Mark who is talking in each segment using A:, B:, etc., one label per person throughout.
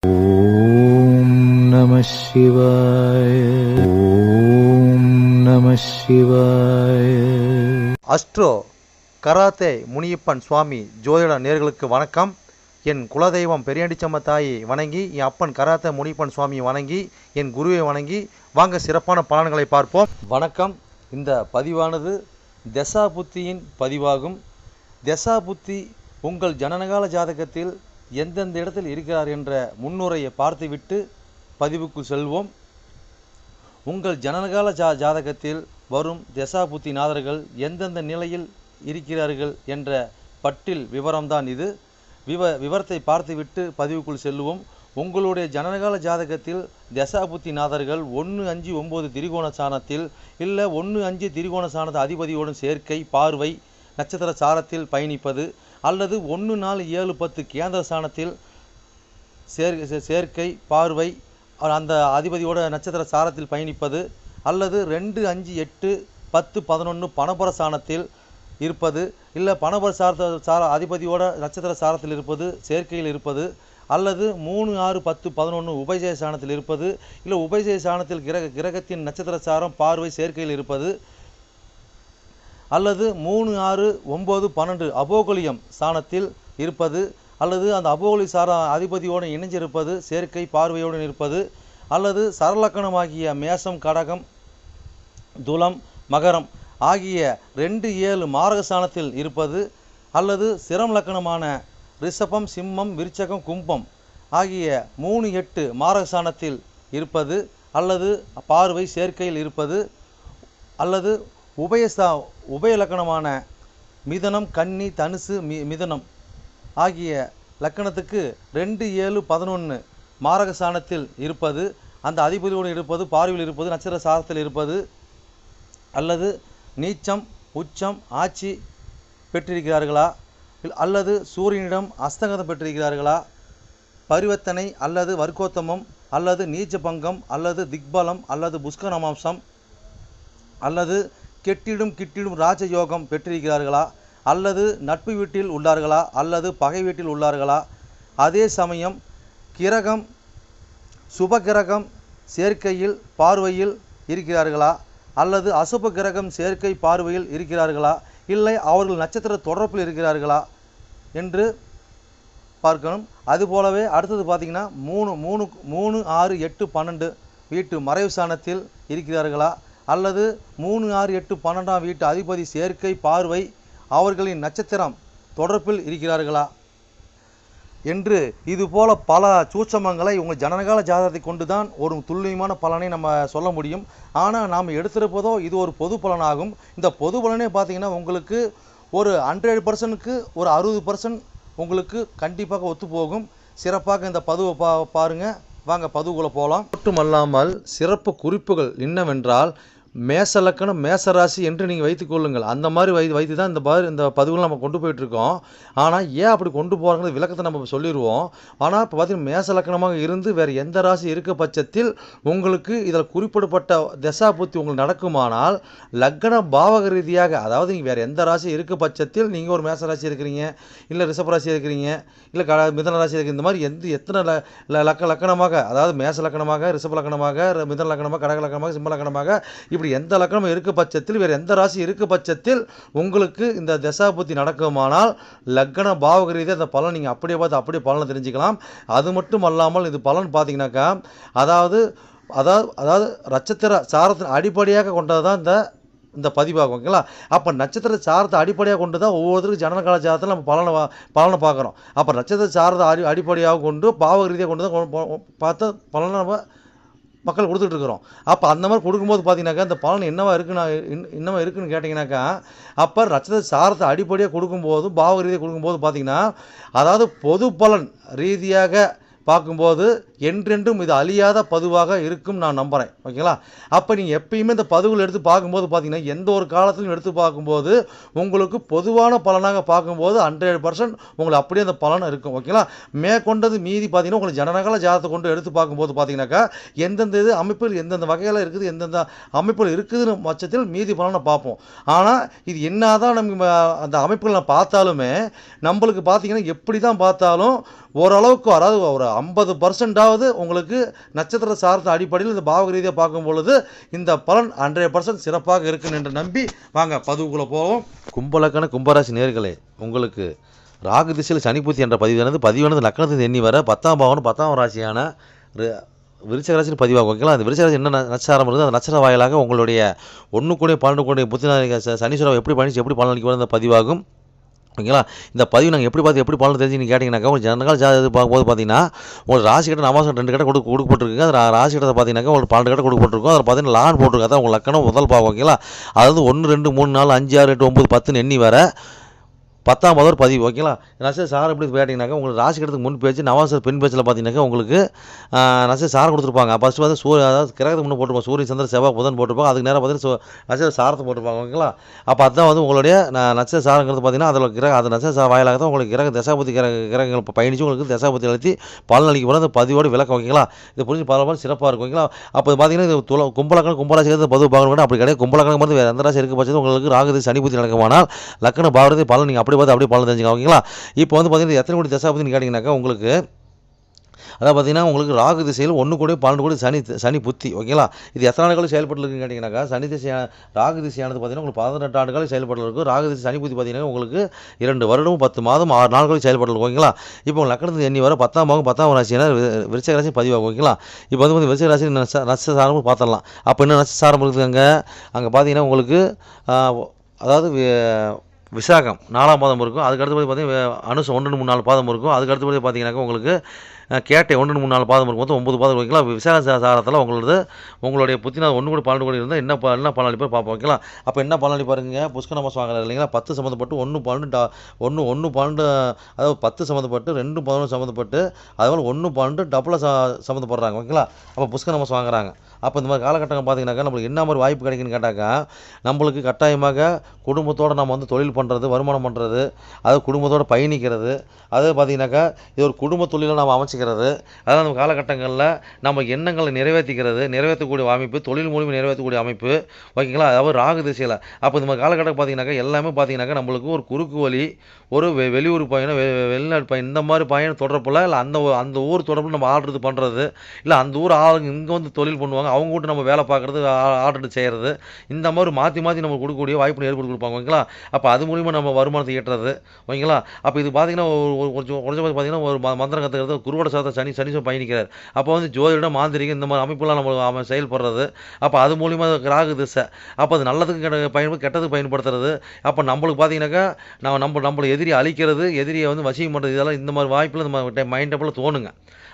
A: ஓம் நம சிவாய. ஓம் நம சிவாய.
B: அஸ்ட்ரோ கராத்தே முனியப்பன் சுவாமி ஜோதிட நேயர்களுக்கு வணக்கம். என் குலதெய்வம் பெரியாண்டிச்சம்ம தாயை வணங்கி, என் அப்பன் கராத்தே முனியப்பன் சுவாமியை வணங்கி, என் குருவை வணங்கி வாங்க சிறப்பான பலன்களை பார்ப்போம். வணக்கம். இந்த பதிவானது தசா புத்தியின் பதிவாகும். தசா புத்தி உங்கள் ஜனனகால ஜாதகத்தில் எந்தெந்த இடத்தில் இருக்கிறார் என்ற முன்னுரையை பார்த்துவிட்டு பதிவுக்கு செல்வோம். உங்கள் ஜனனகால ஜாதகத்தில் வரும் தசா புத்தி நாதர்கள் எந்தெந்த நிலையில் இருக்கிறார்கள் என்ற பட்டியல் விவரம்தான் இது. விவரத்தை பார்த்துவிட்டு பதிவுக்குள் செல்வோம். உங்களுடைய ஜனனகால ஜாதகத்தில் தசா புத்தி நாதர்கள் 1-5-9 திரிகோண சாணத்தில் இல்லை 1-5 திரிகோண சாணத அதிபதியோடும் சேர்க்கை, பார்வை, நட்சத்திர சாரத்தில் பயணிப்பது, அல்லது 1-4-7-10 கேந்திர சாணத்தில் சேர்க்கை, பார்வை, அந்த அதிபதியோட நட்சத்திர சாரத்தில் பயணிப்பது, அல்லது 2-5-8-10-11 பணபர சாணத்தில் இருப்பது, இல்லை பணபர அதிபதியோட நட்சத்திர சாரத்தில் இருப்பது, சேர்க்கையில் இருப்பது, அல்லது 3-6-10-11 உபஜய சாணத்தில் இருப்பது, இல்லை உபஜய சாணத்தில் கிரகத்தின் நட்சத்திர சாரம், பார்வை, சேர்க்கையில் இருப்பது, அல்லது 3-6-9-12 அபோகலியம் சாணத்தில் இருப்பது, அல்லது அந்த அபோகலி சார அதிபதியோடு இணைஞ்சிருப்பது, சேர்க்கை, பார்வையோடு இருப்பது, அல்லது சரலக்கணமாகிய மேசம், கடகம், துலம், மகரம் ஆகிய 2-7 மாரக சாணத்தில் இருப்பது, அல்லது சிரம் லக்கணமான ரிஷபம், சிம்மம், விருச்சகம், கும்பம் ஆகிய 3-8 மாரக சாணத்தில் இருப்பது, அல்லது பார்வை, சேர்க்கையில் இருப்பது, அல்லது உபய லக்கணமான மிதனம், கன்னி, தனுசு, மிதனம் ஆகிய லக்கணத்துக்கு 2-7-11 மாரக சாணத்தில் இருப்பது, அந்த அதிபதியோடு இருப்பது, பார்வையில் இருப்பது, நட்சத்திர சாரத்தில் இருப்பது, அல்லது நீச்சம், உச்சம், ஆட்சி பெற்றிருக்கிறார்களா, அல்லது சூரியனிடம் அஸ்தங்கதம் பெற்றிருக்கிறார்களா, பரிவர்த்தனை அல்லது வர்க்கோத்தமம், அல்லது நீச்ச பங்கம், அல்லது திக்பலம், அல்லது புஷ்கரமாம்சம், அல்லது கிட்டிடும் ராஜயோகம் பெற்றிருக்கிறார்களா, அல்லது நட்பு வீட்டில் உள்ளார்களா, அல்லது பகை வீட்டில் உள்ளார்களா, அதே சமயம் கிரகம் சுப கிரகம் சேர்க்கையில் பார்வையில் இருக்கிறார்களா, அல்லது அசுப கிரகம் சேர்க்கை பார்வையில் இருக்கிறார்களா, இல்லை அவர்கள் நட்சத்திர தொடர்பில் இருக்கிறார்களா என்று பார்க்கணும். அதுபோலவே அடுத்தது பார்த்திங்கன்னா 3-6-8-12 வீட்டு மறைவு சாணத்தில் இருக்கிறார்களா, அல்லது 3-6-8-12 வீட்டு அதிபதி சேர்க்கை, பார்வை அவர்களின் நட்சத்திரம் தொடர்பில் இருக்கிறார்களா என்று இதுபோல பல சூட்சமங்களை உங்கள் ஜனனகால ஜாதகத்தை கொண்டு தான் ஒரு துல்லியமான பலனை நம்ம சொல்ல முடியும். ஆனால் நாம் எடுத்திருப்பதோ இது ஒரு பொது பலனாகும். இந்த பொது பலனே பார்த்திங்கன்னா உங்களுக்கு ஒரு 100%க்கு ஒரு 60% உங்களுக்கு கண்டிப்பாக ஒத்துப்போகும். சிறப்பாக இந்த பதிவை பாருங்கள். வாங்க பதிவுக்குள்ளே போகலாம். மட்டுமல்லாமல் சிறப்பு குறிப்புகள் என்னவென்றால், மேச லக்கணம், மேசராசி என்று நீங்கள் வைத்துக்கொள்ளுங்கள். அந்த மாதிரி வைத்து தான் இந்த பதிவுகளை நம்ம கொண்டு போயிட்டுருக்கோம். ஆனால் ஏன் அப்படி கொண்டு போகிறாங்கிறது விளக்கத்தை நம்ம சொல்லிடுவோம். ஆனால் இப்போ பார்த்திங்கன்னா மேச லக்கணமாக இருந்து வேறு எந்த ராசி இருக்க பட்சத்தில் உங்களுக்கு இதில் குறிப்பிடப்பட்ட தசா புத்தி உங்களுக்கு நடக்குமானால், லக்கண பாவக ரீதியாக, அதாவது நீங்கள் வேறு எந்த ராசி இருக்க பட்சத்தில் நீங்கள் ஒரு மேச ராசி இருக்கிறீங்க, இல்லை ரிஷப ராசி இருக்கிறீங்க, இல்லை மிதன ராசி இருக்கிற, இந்த மாதிரி எத்தனை லக்கணமாக, அதாவது மேச லக்கணமாக, ரிஷப லக்கணமாக, மிதன லக்கணமாக, கடக லக்கணமாக, சிம்ம லக்கணமாக, இப்படி எந்த லக்கணம் இருக்க பட்சத்தில், வேறு எந்த ராசி இருக்க பட்சத்தில் உங்களுக்கு இந்த தசாபுத்தி நடக்குமானால் லக்கண பாவக ரீதியாக அந்த பலன் நீங்கள் அப்படியே பார்த்து அப்படியே பலனை தெரிஞ்சுக்கலாம். அது மட்டும் அல்லாமல் இது பலன் பார்த்தீங்கன்னாக்கா, அதாவது நட்சத்திர சாரத்தின் அடிப்படையாக கொண்டது தான் இந்த பதிவாகும். ஓகேங்களா? அப்போ நட்சத்திர சாரத்தை அடிப்படையாக கொண்டு தான் ஒவ்வொருத்தருக்கும் ஜனனகால ஜாதகத்தில் நம்ம பலனை பார்க்குறோம். அப்போ நட்சத்திர சாரத்தை அடிப்படையாக கொண்டு பாவக ரீதியாக கொண்டு தான் பார்த்து பலனை நம்ம மக்கள் கொடுத்துட்ருக்குறோம். அப்போ அந்த மாதிரி கொடுக்கும்போது பார்த்தீங்கன்னாக்கா இந்த பலன் என்னவா இருக்குன்னு கேட்டிங்கனாக்கா, அப்போ நட்சத்திர சாரத்தை அடிப்படையாக கொடுக்கும்போது, பாவ ரீதியாக கொடுக்கும்போது பார்த்திங்கன்னா, அதாவது பொது பலன் ரீதியாக பார்க்கும்போது என்றென்றும் இது அழியாத பதிவாக இருக்கும் நான் நம்புகிறேன். ஓகேங்களா? அப்போ நீங்கள் எப்பயுமே இந்த பதிவுகள் எடுத்து பார்க்கும்போது பார்த்தீங்கன்னா எந்த ஒரு காலத்திலும் எடுத்து பார்க்கும்போது உங்களுக்கு பொதுவான பலனாக பார்க்கும்போது 100% உங்களுக்கு அப்படியே அந்த பலன் இருக்கும். ஓகேங்களா? மேற்கொண்டது மீதி பார்த்தீங்கன்னா உங்களுக்கு ஜனனகால ஜாதகத்தை கொண்டு எடுத்து பார்க்கும்போது பார்த்தீங்கன்னாக்கா எந்தெந்த இது அமைப்பில் எந்தெந்த வகையில் இருக்குது எந்தெந்த அமைப்பில் இருக்குதுன்னு பட்சத்தில் மீதி பலனை பார்ப்போம். ஆனால் இது என்னதான் நம்ம அந்த அமைப்புகளை பார்த்தாலுமே நம்மளுக்கு பார்த்தீங்கன்னா எப்படி தான் பார்த்தாலும் ஓரளவுக்கு அதாவது ஒரு 50%ஆவது உங்களுக்கு நட்சத்திர சார்ந்த அடிப்படையில் இந்த பாவக ரீதியாக பார்க்கும் பொழுது இந்த பலன் 100% சிறப்பாக இருக்குன்னு என்று நம்பி வாங்க பதிவுக்குள்ளே போவோம். கும்பலக்கண கும்பராசி நேர்களே, உங்களுக்கு ராகு திசையில் சனி புத்தி என்ற பதிவானது லக்னத்தின் எண்ணி வர 10ஆம் பாவம் 10ஆம் ராசியான விருச்சிக ராசியில் பதிவாகும். ஓகேங்களா? அந்த விருச்சிக ராசி என்ன நட்சத்திரம் இருக்குது அந்த நட்சத்திர வாயிலாக உங்களுடைய 1 கோடி 12 கோடி புத்தி சனீஸ்வரம் எப்படி பயணிச்சு எப்படி பலன் அளிக்க அந்த பதிவாகும். ஓகேங்களா? இந்த பதிவு நாங்கள் எப்படி பலன் தெரிஞ்சு நீங்கள் கேட்டிங்கனாக்கா உங்களுக்கு ஜனகால ஜாதகத்தை பார்க்கும்போது பார்த்தீங்கன்னா உங்களுக்கு ராசி கட்ட நவாசம் 2 கட்ட கொடுக்கப்பட்டிருக்கு. அது ராசி கட்டத்தை பார்த்தீங்கன்னாக்கா உங்களுக்கு 12 கட்ட கொடுக்கப்பட்டிருக்கும். அதில் பார்த்தீங்கன்னா லான் போட்டிருக்கு. அதான் உங்களுக்கு லக்கணம் முதல் பாவம். ஓகேங்களா? அதாவது 1 2 3 4 5 6 8 9 10 எண்ணி வர 10ஆம் ஒரு பதிவு. ஓகேங்களா? நட்சத்திர சாரம் எப்படி கேட்டிங்கனாக்கா உங்களுக்கு ராசி கட்டத்துக்கு முன் பேச்சு நவாச பெண் பேச்சில் பார்த்தீங்கன்னாக்கா உங்களுக்கு நட்சத்திர சாரம் கொடுத்துருப்பாங்க. ஃபஸ்ட்டு வந்து அதாவது கிரகத்துக்கு முன்னே போட்டிருப்பாங்க. சூரியன் சந்திரன் செவ்வாய் புதன் போட்டிருப்பாங்க. அதுக்கு நேரம் பார்த்தீங்கன்னா நட்சத்திர சாரத்தை போட்டிருப்பாங்க. ஓகேங்களா? அப்போ அதுதான் வந்து உங்களுடைய நட்சத்திர சாரங்கிறது பார்த்தீங்கன்னா அதில் அது நட்சத்திர வாயிலாக தான் உங்களுக்கு தசாபதி கிரகங்கள் பயணித்து உங்களுக்கு தசாபதி அழுத்தி பலன் அளிக்க போகிற அந்த பதிவோடு விளக்கம். ஓகேங்களா? இது புரிஞ்சு பல சிறப்பாக இருக்கும். ஓகேங்களா? அப்போ பார்த்தீங்கன்னா இது கும்பலக்கணம் கும்பராசி பதிவு பார்க்கணும். அப்படி கிடையாது. கும்பலக்கணம் வந்து வேறு எந்த ராசி இருக்க பட்சத்தில் உங்களுக்கு ராகு சனி புத்தி நடக்குமானால் லக்கண பாவத்தை பலன் நீங்கள் அப்படியே பலன் தெரிஞ்சுக்கலாம். ஓகேங்களா? இப்போ வந்து பார்த்தீங்கன்னா எத்தனை கோடி தசாபதினு கேட்டிங்கனாக்கா உங்களுக்கு அதாவது பார்த்தீங்கன்னா உங்களுக்கு ராகு திசையில் 1 கோடி 12 கோடி சனி புத்தி. ஓகேங்களா? இது எத்தனை ஆண்டுகள் செயல்பட்டு இருக்குன்னு கேட்டிங்கனாக்கா ராகு திசையானது பார்த்தீங்கன்னா உங்களுக்கு 18 ஆண்டுகள் செயல்பட்டு இருக்கும். ராகு திசை சனி புத்தி பார்த்தீங்கன்னா உங்களுக்கு 2 வருடம் 10 மாதம் 6 நாட்கள் செயல்பட்டு இருக்கும். ஓகேங்களா? இப்போ லக்கணத்துக்கு எண்ணி வர 10ஆம் பாவம் 10ஆம் ராசியான விருச்சிக ராசி பதிவாகும். ஓகேங்களா? இப்போ வந்து விருச்சிக ராசி நட்சத்திர சாரம் பார்த்துடலாம். அப்போ என்ன நட்சத்திர சாரம் இருக்குது அங்கே பார்த்தீங்கன்னா உங்களுக்கு அதாவது விசாகம் 4ஆம் பாதம் இருக்கும். அதுக்கு அடுத்தபடி பார்த்தீங்கன்னா அனுசம் 1 3 4 பாதம் இருக்கும். அதுக்கு அடுத்தபடி பார்த்தீங்கன்னாக்கா உங்களுக்கு கேட்டை 1 3 4 பாதம் இருக்கும். மொத்தம் 9 பாதம் இருக்குங்களா? விசாக சாரத்தில் உங்களுடைய புத்தினா 1 கோடி 12 கோடி இருந்தால் என்ன பலன் அளிப்பார் பார்ப்போம். ஓகேங்களா? அப்போ என்ன பலன் அளிப்பாருங்க? புஷ்கர மாதம் வாங்குறாரு இல்லைங்களா? 10 சம்மந்தப்பட்டு 1 12 அதாவது 10 சம்மந்தப்பட்டு 2 11 சம்மந்தப்பட்டு அதுபோல் 1 12 டபுளாக சம்மந்தப்படுறாங்க. ஓகேங்களா? அப்போ புஷ்கர மாதம் வாங்குறாங்க. அப்போ இந்த மாதிரி காலகட்டங்கள் பார்த்தீங்கன்னாக்கா நம்மளுக்கு என்ன மாதிரி வாய்ப்பு கிடைக்குன்னு கேட்டாக்கா நம்மளுக்கு கட்டாயமாக குடும்பத்தோடு நம்ம வந்து தொழில் பண்ணுறது வருமானம் பண்ணுறது அதாவது குடும்பத்தோடு பயணிக்கிறது அதாவது பார்த்தீங்கன்னாக்கா இது ஒரு குடும்ப தொழிலை நம்ம அமைச்சிக்கிறது அதாவது நம்ம காலகட்டங்களில் நம்ம எண்ணங்களை நிறைவேற்றக்கூடிய அமைப்பு தொழில் மூலியமாக நிறைவேற்றக்கூடிய அமைப்பு. ஓகேங்களா? அதாவது ராகு திசையில் அப்போ இந்த மாதிரி காலகட்டம் பார்த்தீங்கன்னாக்கா எல்லாமே பார்த்தீங்கன்னாக்கா நம்மளுக்கு ஒரு குறுக்கு வழி ஒரு வெளியூர் பயணம் வெளிநாட்டு பயணம் இந்த மாதிரி பயணம் தொடர்பில் இல்லை அந்த ஊர் தொடர்பில் நம்ம ஆர்டர் பண்ணுறது இல்லை அந்த ஊர் ஆளுங்க இங்கே வந்து தொழில் பண்ணுவாங்க அவங்க கூட நம்ம வேலை பார்க்குறது ஆர்டர் செய்கிறது இந்த மாதிரி மாற்றி நம்ம கொடுக்கக்கூடிய வாய்ப்பு ஏற்படுத்தி கொடுப்பாங்க. ஓகேங்களா? அப்போ அது மூலிமா நம்ம வருமானத்தை ஈட்டுறது. ஓகேங்களா? அப்போ இது பார்த்தீங்கன்னா கொஞ்சம் பார்த்தீங்கன்னா ஒரு மந்திரம் கற்றுக்கிறது குருவோட சார்ந்த சனீஸ்வரன் பயணிக்கிறார். அப்போ வந்து ஜோதிடம் மாந்திரிகம் இந்த மாதிரி அமைப்புலாம் நம்ம செயல்படுறது. அப்போ அது மூலிமா ராகு திசை அப்போ அது நல்லதுக்கு கெட்டதுக்கு பயன்படுத்துறது. அப்போ நம்மளுக்கு பார்த்தீங்கன்னாக்கா நம்மளை எதிரி அழிக்கிறது எதிரியை வந்து வசியம் பண்ணுறது இதெல்லாம் இந்த மாதிரி வாய்ப்பில் நம்ம மைண்ட் அப்போல தோணுங்க.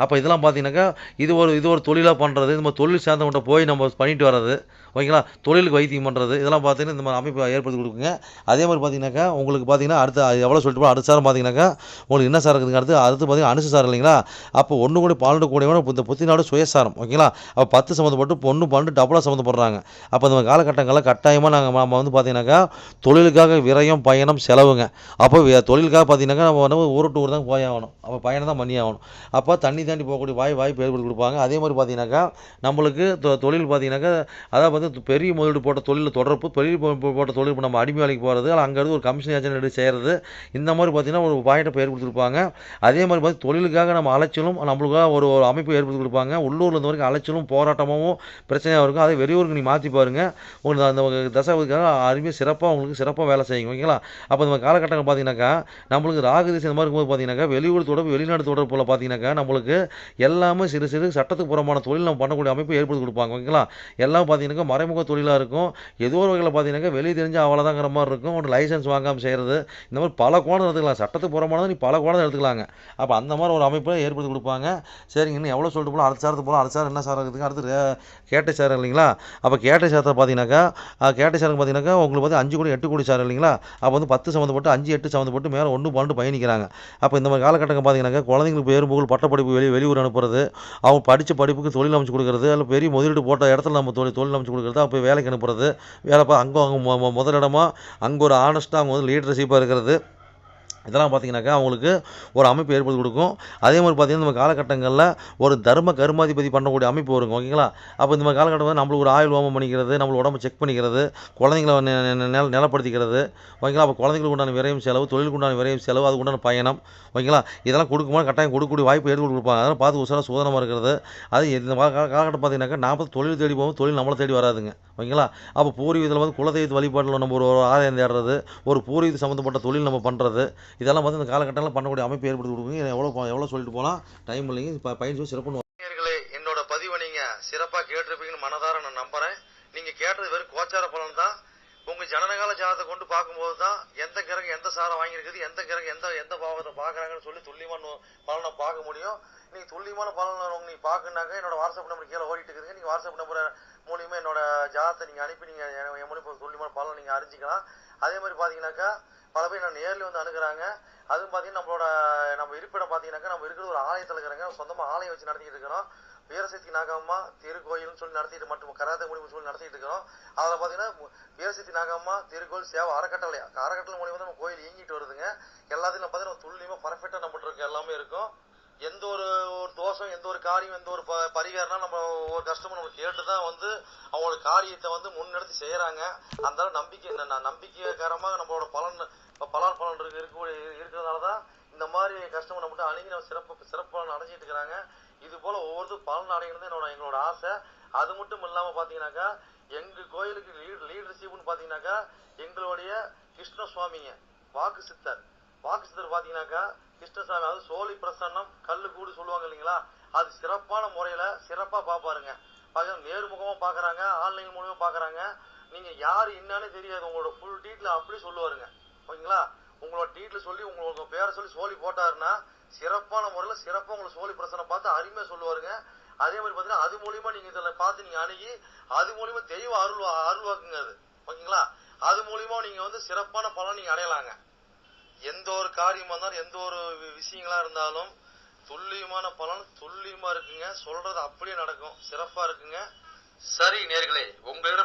B: அப்போ இதெல்லாம் பார்த்தீங்கன்னாக்கா இது ஒரு தொழிலாக பண்ணுறது இந்த மாதிரி தொழில் சார்ந்தவங்கள்ட்ட போய் நம்ம பண்ணிட்டு வர்றது. ஓகேங்களா? தொழிலுக்கு வைத்தியம் பண்ணுறது இதெல்லாம் பார்த்தீங்கன்னா இந்த மாதிரி அமைப்பு ஏற்படுத்தி கொடுக்குங்க. அதே மாதிரி பார்த்தீங்கன்னாக்கா உங்களுக்கு பார்த்தீங்கன்னா அடுத்து எவ்வளோ சொல்லிட்டு அடுத்த சாரம் பார்த்தீங்கன்னாக்கா உங்களுக்கு என்ன சார் இருக்குதுங்க அடுத்து பார்த்தீங்கன்னா அனுசு சார் இல்லைங்களா? அப்போ 1 கோடி 12 கோடியோட இந்த புத்தினாடு சுயசாரம். ஓகேங்களா? அப்போ 10 சம்மந்தப்பட்டு 1 12 டபுளாக சம்மந்தப்படுறாங்க. அப்போ இந்த காலகட்டங்களில் கட்டாயமாக நம்ம வந்து பார்த்தீங்கன்னாக்கா தொழிலுக்காக விரயம் பயணம் செலவுங்க. அப்போ தொழிலுக்காக பார்த்தீங்கன்னாக்கா நம்ம வந்து ஊர் தான் போய் ஆகணும். அப்போ பயணம் தான் பண்ணி ஆகணும். அப்போ தண்ணி தாண்டி போகக்கூடிய வாய்ப்பு ஏற்படுத்தி கொடுப்பாங்க. அதே மாதிரி பார்த்தீங்கன்னாக்கா நம்மளுக்கு தொழில் பார்த்தீங்கன்னாக்கா அதாவது பெரிய முதலீடு போட்ட தொழில் தொடர்பு பெரிய போட்ட தொழில் நம்ம அடிமை வேலைக்கு போகிறது அங்கேருந்து ஒரு கமிஷன் ஏஜென்ட் எடுத்து செய்கிறது இந்த மாதிரி பார்த்தீங்கன்னா ஒரு பாயிண்ட்டை ஏற்படுத்திருப்பாங்க. அதே மாதிரி பார்த்து தொழிலுக்காக நம்ம அலைச்சலும் நம்மளுக்காக ஒரு அமைப்பு ஏற்படுத்தி கொடுப்பாங்க. உள்ளூரில் இருந்த வரைக்கும் அலைச்சலும் போராட்டமும் பிரச்சனையாக இருக்கும். அதே வெளியூருக்கு நீ மாற்றி பாருங்கள் உங்களுக்கு அந்த தசாவதுக்காக அருமையாக சிறப்பாக வேலை செய்யுங்க. ஓகேங்களா? அப்போ இந்த காலகட்டங்கள் பார்த்தீங்கன்னாக்கா நம்மளுக்கு ராகு திசை இந்த மாதிரி இருக்கும்போது பார்த்தீங்கன்னாக்கா வெளியூர் தொடர்பு வெளிநாடு தொடர்புல பார்த்தீங்கன்னாக்கா நம்மளுக்கு எல்லாமே சிறு சட்டத்துக்கு புறமான தொழில் நம்ம பண்ணக்கூடிய அமைப்பு ஏற்படுத்தி கொடுப்பாங்க. ஓகேங்களா? எல்லாம் பார்த்தீங்கன்னாக்கா மறைமுக தொழிலாக இருக்கும். ஏதோ ஒரு வகையில் பார்த்தீங்கன்னாக்கா வெளியே தெரிஞ்சு அவ்வளோதாங்கிற மாதிரி இருக்கும். ஒரு லைசன்ஸ் வாங்காமல் செய்கிறது இந்த மாதிரி பல கோணம் எடுத்துக்கலாம். சட்டத்துக்கு புறமானது நீ பல கோணம் எடுத்துக்கலாங்க. அப்போ அந்த மாதிரி ஒரு அமைப்பை ஏற்படுத்தி கொடுப்பாங்க. சரிங்க இன்னும் எவ்வளோ சொல்லிட்டு போகலாம் அடுத்த சாரத்து போகலாம். அடுத்த சார் என்ன சார் இருக்குதுங்க அடுத்து கேட்டை சார் இல்லைங்களா? அப்போ கேட்டை சாரத்தை பார்த்தீங்கன்னாக்கா கேட்டை சாருக்கு பார்த்தீங்கன்னாக்கா உங்களுக்கு வந்து 5 கோடி 8 கோடி சார் இல்லைங்களா? அப்போ வந்து 10 சம்மந்தப்பட்டு 5 8 சம்மந்தப்பட்டு மேலே 1 12 பயணிக்கிறாங்க. அப்போ இந்த மாதிரி காலகட்டங்கள் பார்த்தீங்கன்னாக்கா குழந்தைங்களுக்கு பேரும் புகழ் பட்டப்படிப்பு வெளியூர் அனுப்புறது, அவங்க படித்த படிப்புக்கு தொழில் அமைச்சு கொடுக்குறது, அல்ல பெரிய முதலீடு போட்ட இடத்துல நம்ம தொழில் அமைச்சு கொடுக்குறது, அப்போ வேலைக்கு அனுப்புறது, வேலை அங்கே முதலிடமா அங்கே ஒரு ஆனஸ்ட்டாக அவங்க வந்து லீடர்ஷிப்பாக இருக்கிறது. இதெல்லாம் பார்த்தீங்கன்னாக்கா அவங்களுக்கு ஒரு அமைப்பு ஏற்படுத்தி கொடுக்கும். அதே மாதிரி பார்த்தீங்கன்னா நம்ம காலகட்டங்களில் ஒரு தர்ம கருமாதிபதி பண்ணக்கூடிய அமைப்பு வருங்க. ஓகேங்களா? அப்போ இந்த மாதிரி காலகட்டம் வந்து நம்மளுக்கு ஒரு ஆயுள் ஹோமம் பண்ணிக்கிறது, நம்ம உடம்பை செக் பண்ணிக்கிறது, குழந்தைங்கள நிலப்படுத்திக்கிறது. ஓகேங்களா? அப்போ குழந்தைங்களுக்கு உண்டான விரையும் செலவு, தொழிலுக்கு உண்டான விரையும் செலவு, அதுக்கு உண்டான பயணம். ஓகேங்களா? இதெல்லாம் கொடுக்கும்போது கட்டாயம் கொடுக்கக்கூடிய வாய்ப்பு ஏற்படுத்தி கொடுப்பாங்க. அதெல்லாம் பார்த்து உசாராக சுதனமாக இருக்கிறது. அது இந்த காலகட்டம் பார்த்தீங்கன்னாக்கா நாம் தொழில் தேடி போகும், தொழில் நம்மளை தேடி வராதுங்க. ஓகேங்களா? அப்போ பூர்வீகத்தில் வந்து குலதெய்வ வழிபாட்டில் நம்ம ஒரு ஆதாயம் தேடுறது, ஒரு பூர்வீக சம்மந்தப்பட்ட தொழில் நம்ம பண்ணுறது, இதெல்லாம் வந்து இந்த காலகட்டத்தில் பண்ணக்கூடிய அமைப்பு ஏற்படுத்தி கொடுக்குங்க. எவ்வளோ சொல்லிட்டு போகலாம், டைம் இல்லைங்க. பயன் சிறப்பு நேயர்களே, என்னோட பதிவை நீங்கள் சிறப்பாக கேட்டிருப்பீங்கன்னு மனதார நான் நம்புகிறேன். நீங்கள் கேட்டது வெறும் கோச்சார பலன் தான். உங்கள் ஜனனகால ஜாதகத்தை கொண்டு பார்க்கும்போது தான் எந்த கிரகம் எந்த சாரம் வாங்கியிருக்குது, எந்த கிரகம் எந்த பாவத்தை பார்க்குறாங்கன்னு சொல்லி துல்லியமான பலனை பார்க்க முடியும். நீங்கள் துல்லியமான பலன் நீங்கள் பார்க்கணுன்னாக்க என்னோட வாட்ஸ்அப் நம்பர் கீழே ஓடிட்டு இருக்குதுங்க. நீங்கள் வாட்ஸ்அப் நம்பரை மூலியமாக என்னோட ஜாதகத்தை நீங்கள் அனுப்பி நீங்கள் என் மூலியமாக துல்லியமான பலனை நீங்கள் அறிஞ்சிக்கலாம். அதே மாதிரி பார்த்தீங்கன்னாக்கா பல பேர் நான் நேரில் வந்து அணுகிறாங்க. அதுவும் பார்த்தீங்கன்னா நம்ம இருப்பிடம் பார்த்தீங்கன்னாக்கா நம்ம இருக்கிறது ஒரு ஆலயத்தில் இருக்கிறாங்க. சொந்தமாக ஆலயம் வச்சு நடத்திக்கிட்டு இருக்கிறோம். வீரசக்தி நாகம்மா திருக்கோயில்னு சொல்லி நடத்திட்டு மட்டும் கராத்தே முடிவு சொல்லி நடத்திட்டு இருக்கிறோம். அதில் பார்த்தீங்கன்னா வீரசக்தி நாகம்மா திருக்கோயில் சேவை அறக்கட்டளை மூலியமாக நம்ம கோயில் இயங்கிட்டு வருதுங்க. எல்லாத்தையும் பார்த்தீங்கன்னா துல்லியமாக பர்ஃபெக்டாக நம்மகிட்ட இருக்க எல்லாமே இருக்கும். எந்த ஒரு தோஷம், எந்த ஒரு காரியம், எந்த ஒரு பரிகாரம்னா நம்ம ஒரு கஸ்டமர் நம்ம கேட்டு தான் வந்து அவங்களோட காரியத்தை வந்து முன்னெடுத்து செய்கிறாங்க. அந்த நம்பிக்கைக்காரமாக நம்மளோட பலன் இருக்கிறதுனால தான் இந்த மாதிரி கஸ்டமர் நம்மகிட்ட அணுகி நம்ம சிறப்பு பலன் அடைஞ்சிட்டு இருக்கிறாங்க. இது போல் ஒவ்வொருத்தரும் பலன் அடைகிறது எங்களோட ஆசை. அது மட்டும் இல்லாமல் பார்த்தீங்கன்னாக்கா எங்கள் கோயிலுக்கு லீடர்ஷிப்னு பார்த்தீங்கன்னாக்கா எங்களுடைய கிருஷ்ணசுவாமிங்க வாக்கு சித்தர் பார்த்தீங்கன்னாக்கா கிருஷ்ணசாமி, அது சோழி பிரசன்னம் கல்லு கூடு சொல்லுவாங்க இல்லைங்களா, அது சிறப்பான முறையில் சிறப்பாக பார்ப்பாருங்க. நேர்முகமாக பார்க்குறாங்க, ஆன்லைன் மூலமாக பார்க்குறாங்க. நீங்கள் யார் என்னன்னு தெரியாது, உங்களோட ஃபுல் டீட்டெயில் அப்படி சொல்லுவாருங்க. ஓகேங்களா? உங்களோட டீட்டெயில் சொல்லி உங்களுக்கு பேரை சொல்லி சோழி போட்டாருன்னா சிறப்பான முறையில் சிறப்பாக உங்களை சோழி பிரசனை பார்த்து அருமையாக சொல்லுவாருங்க. அதே மாதிரி பார்த்தீங்கன்னா அது மூலியமாக நீங்கள் இதில் பார்த்து நீங்கள் அணுகி அது மூலியமாக தெய்வ அருள்வாக்குங்க அது. ஓகேங்களா? அது மூலியமாக நீங்கள் வந்து சிறப்பான பலன் நீங்கள் அடையலாங்க. எந்த ஒரு காரியமாக இருந்தாலும் எந்த ஒரு விஷயங்களா இருந்தாலும் துல்லியமான பலன் துல்லியமா இருக்குங்க. சொல்றது அப்படியே நடக்கும், சிறப்பா இருக்குங்க. சரி நேயர்களே, உங்களிடம்